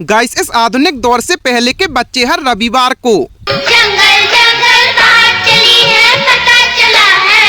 Guys, इस आधुनिक दौर से पहले के बच्चे हर रविवार को जंगल जंगल बात चली है, पता चला है।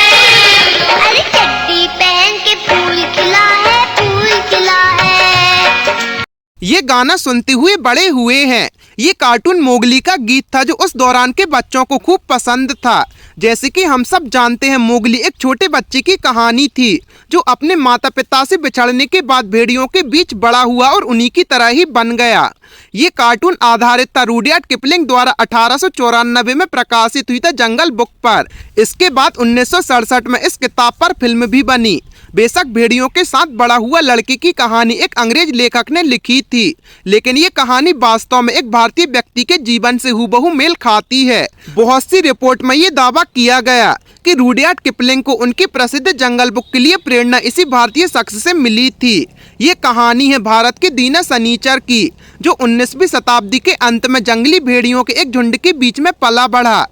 अरे चड्डी पहन के फूल खिला है, फूल खिला है। ये गाना सुनते हुए बड़े हुए हैं। ये कार्टून मोगली का गीत था जो उस दौरान के बच्चों को खूब पसंद था। जैसे कि हम सब जानते हैं, मोगली एक छोटे बच्चे की कहानी थी जो अपने माता पिता से बिछड़ने के बाद भेड़ियों के बीच बड़ा हुआ और उन्हीं की तरह ही बन गया। ये कार्टून आधारित था रुडयार्ड किपलिंग द्वारा 1894 में प्रकाशित हुई था जंगल बुक पर। इसके बाद 1967 में इस किताब पर फिल्म भी बनी। बेशक भेड़ियों के साथ बड़ा हुआ लड़के की कहानी एक अंग्रेज लेखक ने लिखी थी, लेकिन ये कहानी वास्तव में एक भारतीय व्यक्ति के जीवन से हूबहू मेल खाती है। बहुत सी रिपोर्ट में ये दावा किया गया कि रुडयार्ड किपलिंग को उनकी प्रसिद्ध जंगल बुक के लिए प्रेरणा इसी भारतीय शख्स से मिली थी। ये कहानी है भारत के दीना सनीचर की, जो 19वीं शताब्दी के अंत में जंगली भेड़ियों के एक झुंड के बीच में पला बढ़ा।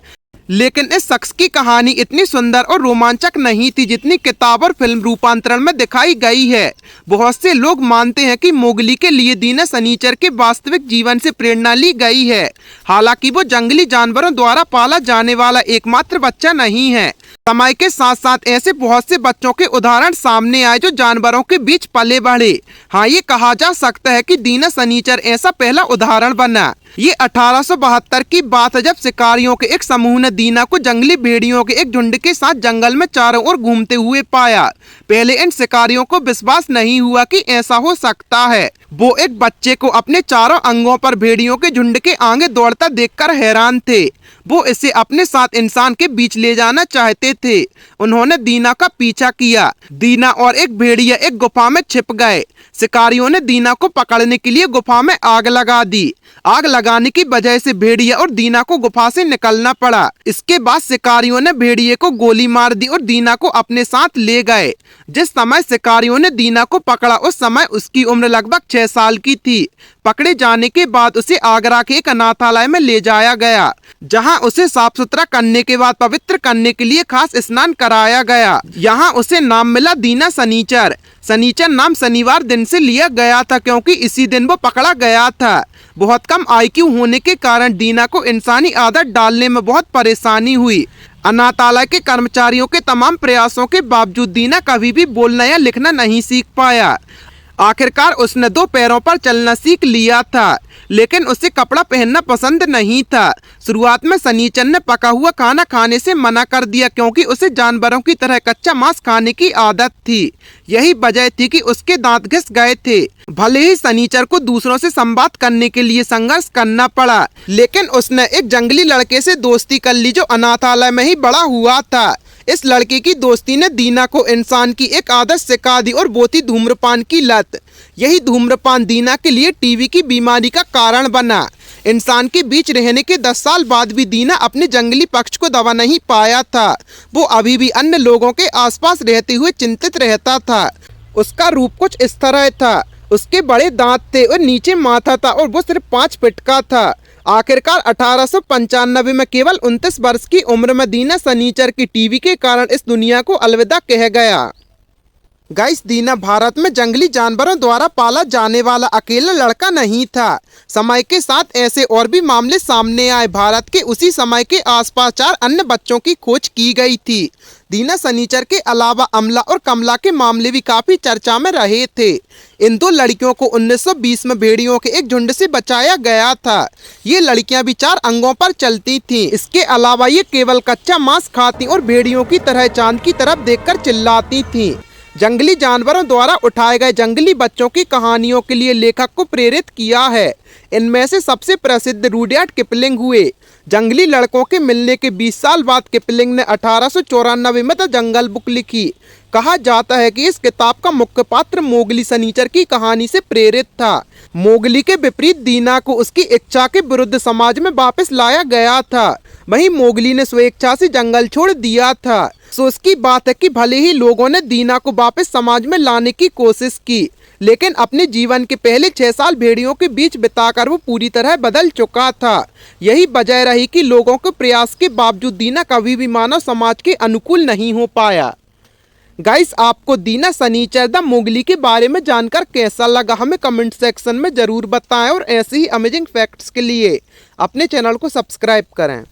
लेकिन इस शख्स की कहानी इतनी सुंदर और रोमांचक नहीं थी जितनी किताब और फिल्म रूपांतरण में दिखाई गई है। बहुत से लोग मानते हैं कि मोगली के लिए दीना सनीचर के वास्तविक जीवन से प्रेरणा ली गई है। हालांकि वो जंगली जानवरों द्वारा पाला जाने वाला एकमात्र बच्चा नहीं है। समय के साथ साथ ऐसे बहुत से बच्चों के उदाहरण सामने आए जो जानवरों के बीच पले बढ़े। हाँ, ये कहा जा सकता है कि दीना सनीचर ऐसा पहला उदाहरण बना। ये 1872 की बात है जब शिकारियों के एक समूह ने दीना को जंगली भेड़ियों के एक झुंड के साथ जंगल में चारों ओर घूमते हुए पाया। पहले इन शिकारियों को विश्वास नहीं हुआ कि ऐसा हो सकता है। वो एक बच्चे को अपने चारों अंगों पर भेड़ियों के झुंड के आगे दौड़ता देखकर हैरान थे। वो इसे अपने साथ इंसान के बीच ले जाना चाहते थे। उन्होंने दीना का पीछा किया। दीना और एक भेड़िया एक गुफा में छिप गए। शिकारियों ने दीना को पकड़ने के लिए गुफा में आग लगा दी। आग लगाने की वजह से भेड़िया और दीना को गुफा से निकलना पड़ा। इसके बाद शिकारियों ने भेड़िए को गोली मार दी और दीना को अपने साथ ले गए। जिस समय शिकारियों ने दीना को पकड़ा उस समय उसकी उम्र लगभग 6 साल की थी। पकड़े जाने के बाद उसे आगरा के एक अनाथालय में ले जाया गया, जहां उसे साफ सुथरा करने के बाद पवित्र करने के लिए खास स्नान कराया गया। यहाँ उसे नाम मिला दीना सनीचर। सनीचर नाम शनिवार दिन से लिया गया था क्योंकि इसी दिन वो पकड़ा गया था। बहुत कम IQ होने के कारण दीना को इंसानी आदत डालने में बहुत परेशानी हुई। अनाथालय के कर्मचारियों के तमाम प्रयासों के बावजूद दीना कभी भी बोलना या लिखना नहीं सीख पाया। आखिरकार उसने 2 पैरों पर चलना सीख लिया था, लेकिन उसे कपड़ा पहनना पसंद नहीं था। शुरुआत में सनीचर ने पका हुआ खाना खाने से मना कर दिया क्योंकि उसे जानवरों की तरह कच्चा मांस खाने की आदत थी। यही वजह थी कि उसके दांत घिस गए थे। भले ही सनीचर को दूसरों से संवाद करने के लिए संघर्ष करना पड़ा, लेकिन उसने एक जंगली लड़के से दोस्ती कर ली जो अनाथालय में ही बड़ा हुआ था। इस लड़के की दोस्ती ने दीना को इंसान की एक आदत सिखा दी और वो थी धूम्रपान की लत। यही धूम्रपान दीना के लिए टीबी की बीमारी का कारण बना। इंसान के बीच रहने के 10 साल बाद भी दीना अपने जंगली पक्ष को दबा नहीं पाया था। वो अभी भी अन्य लोगों के आसपास रहते हुए चिंतित रहता था। उसका रूप कुछ इस तरह था। उसके बड़े दांत थे और नीचे माथा था और वो सिर्फ 5 फीट का था। आखिरकार 1895 में केवल 29 वर्ष की उम्र में दीना सनीचर की टीबी के कारण इस दुनिया को अलविदा कह गया। गाइस, दीना भारत में जंगली जानवरों द्वारा पाला जाने वाला अकेला लड़का नहीं था। समय के साथ ऐसे और भी मामले सामने आए। भारत के उसी समय के आसपास 4 अन्य बच्चों की खोज की गई थी। दीना सनीचर के अलावा अमला और कमला के मामले भी काफी चर्चा में रहे थे। इन 2 लड़कियों को 1920 में भेड़ियों के एक झुंड से बचाया गया था। ये लड़कियां भी 4 अंगों पर चलती थीं। इसके अलावा ये केवल कच्चा मांस खाती और भेड़ियों की तरह चांद की तरफ देखकर चिल्लाती थीं। जंगली जानवरों द्वारा उठाए गए जंगली बच्चों की कहानियों के लिए लेखक को प्रेरित किया है। इनमें से सबसे प्रसिद्ध रुडयार्ड किपलिंग हुए। जंगली लड़कों के मिलने के 20 साल बाद किपलिंग ने 1894 में द जंगल बुक लिखी। कहा जाता है कि इस किताब का मुख्य पात्र मोगली सनीचर की कहानी से प्रेरित था। मोगली के विपरीत दीना को उसकी इच्छा के विरुद्ध समाज में वापस लाया गया था। वहीं मोगली ने स्वेच्छा से जंगल छोड़ दिया था। अफसोस की बात है कि भले ही लोगों ने दीना को वापस समाज में लाने की कोशिश की, लेकिन अपने जीवन के पहले 6 साल भेड़ियों के बीच बिताकर वो पूरी तरह बदल चुका था। यही वजह रही कि लोगों के प्रयास के बावजूद दीना कभी भी मानव समाज के अनुकूल नहीं हो पाया। गाइस, आपको दीना सनीचर द मोगली के बारे में जानकर कैसा लगा हमें कमेंट सेक्शन में जरूर बताएं और ऐसे ही अमेजिंग फैक्ट्स के लिए अपने चैनल को सब्सक्राइब करें।